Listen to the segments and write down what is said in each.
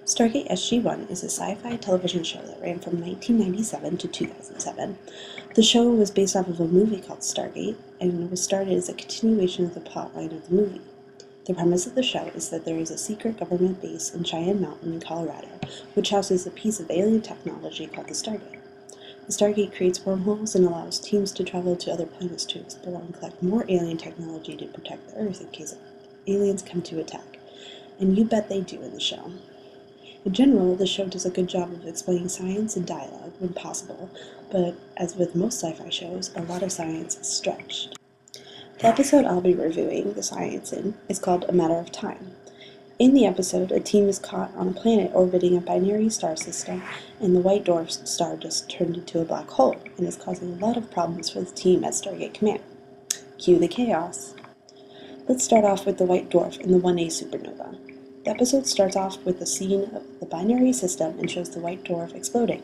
Stargate SG-1 is a sci-fi television show that ran from 1997 to 2007. The show was based off of a movie called Stargate, and was started as a continuation of the plotline of the movie. The premise of the show is that there is a secret government base in Cheyenne Mountain in Colorado, which houses a piece of alien technology called the Stargate. The Stargate creates wormholes and allows teams to travel to other planets to explore and collect more alien technology to protect the Earth in case aliens come to attack. And you bet they do in the show. In general, the show does a good job of explaining science and dialogue when possible, but as with most sci-fi shows, a lot of science is stretched. The episode I'll be reviewing the science in is called A Matter of Time. In the episode, a team is caught on a planet orbiting a binary star system, and the white dwarf star just turned into a black hole and is causing a lot of problems for the team at Stargate Command. Cue the chaos. Let's start off with the white dwarf and the 1A supernova. The episode starts off with a scene of the binary system and shows the white dwarf exploding.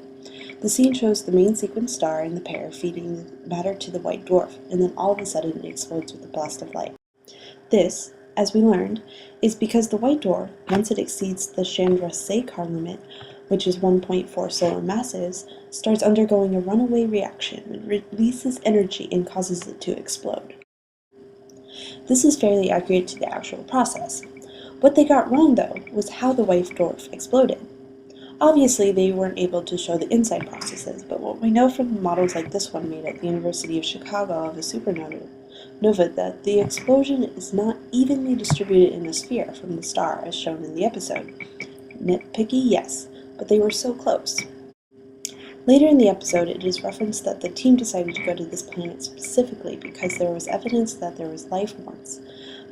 The scene shows the main sequence star and the pair feeding matter to the white dwarf, and then all of a sudden it explodes with a blast of light. This, as we learned, is because the white dwarf, once it exceeds the Chandrasekhar limit, which is 1.4 solar masses, starts undergoing a runaway reaction and releases energy and causes it to explode. This is fairly accurate to the actual process. What they got wrong, though, was how the white dwarf exploded. Obviously, they weren't able to show the inside processes, but what we know from models like this one made at the University of Chicago of a supernova that the explosion is not evenly distributed in the sphere from the star as shown in the episode. Nitpicky, yes, but they were so close. Later in the episode, it is referenced that the team decided to go to this planet specifically because there was evidence that there was life once,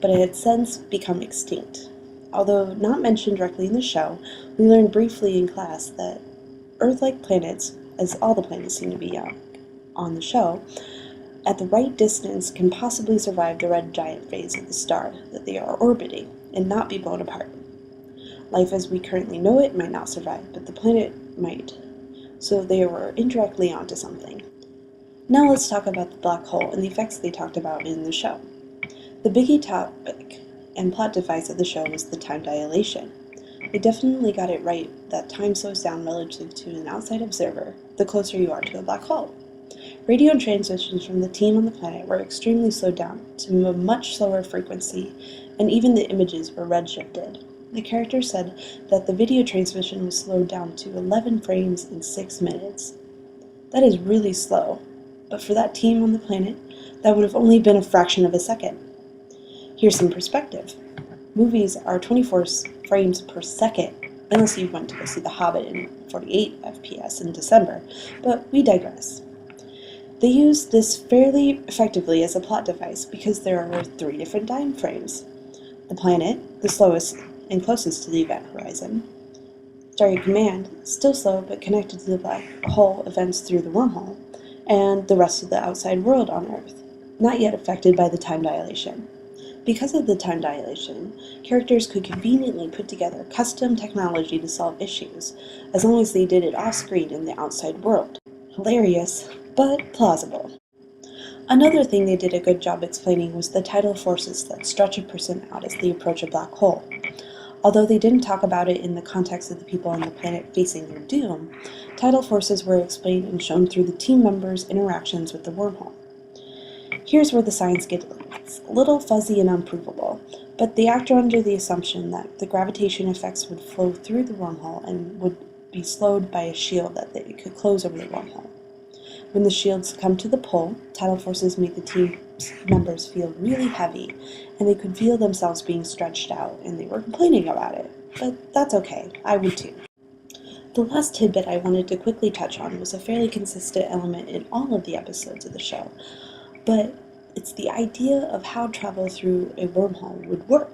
but it had since become extinct. Although not mentioned directly in the show, we learned briefly in class that Earth-like planets, as all the planets seem to be on the show, at the right distance can possibly survive the red giant phase of the star that they are orbiting and not be blown apart. Life as we currently know it might not survive, but the planet might. So they were indirectly onto something. Now let's talk about the black hole and the effects they talked about in the show. The biggie topic and plot device of the show was the time dilation. They definitely got it right that time slows down relative to an outside observer the closer you are to a black hole. Radio transmissions from the team on the planet were extremely slowed down to a much slower frequency, and even the images were redshifted. The character said that the video transmission was slowed down to 11 frames in 6 minutes. That is really slow, but for that team on the planet, that would have only been a fraction of a second. Here's some perspective. Movies are 24 frames per second, unless you went to go see The Hobbit in 48 FPS in December, but we digress. They use this fairly effectively as a plot device because there are 3 different time frames. The planet, the slowest and closest to the event horizon. Stargate Command, still slow but connected to the black hole events through the wormhole, and the rest of the outside world on Earth, not yet affected by the time dilation. Because of the time dilation, characters could conveniently put together custom technology to solve issues, as long as they did it off-screen in the outside world. Hilarious, but plausible. Another thing they did a good job explaining was the tidal forces that stretch a person out as they approach a black hole. Although they didn't talk about it in the context of the people on the planet facing their doom, tidal forces were explained and shown through the team members' interactions with the wormhole. Here's where the science gets a little fuzzy and unprovable, but they acted under the assumption that the gravitation effects would flow through the wormhole and would be slowed by a shield that they could close over the wormhole. When the shields come to the pole, tidal forces make the team members feel really heavy, and they could feel themselves being stretched out, and they were complaining about it. But that's okay, I would too. The last tidbit I wanted to quickly touch on was a fairly consistent element in all of the episodes of the show, but it's the idea of how travel through a wormhole would work.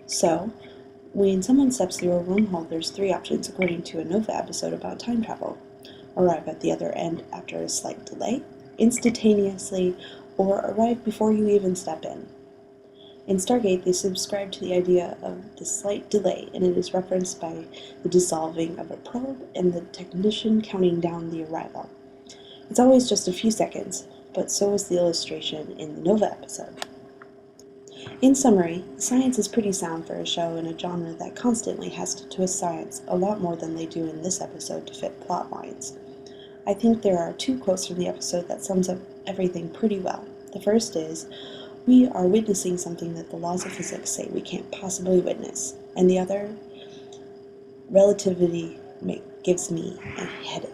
So, when someone steps through a wormhole, there's 3 options according to a Nova episode about time travel. Arrive at the other end after a slight delay, instantaneously, or arrive before you even step in. In Stargate, they subscribe to the idea of the slight delay, and it is referenced by the dissolving of a probe and the technician counting down the arrival. It's always just a few seconds, but so is the illustration in the Nova episode. In summary, science is pretty sound for a show in a genre that constantly has to twist science a lot more than they do in this episode to fit plot lines. I think there are two quotes from the episode that sums up everything pretty well. The first is, "We are witnessing something that the laws of physics say we can't possibly witness," and the other, "Relativity gives me a headache."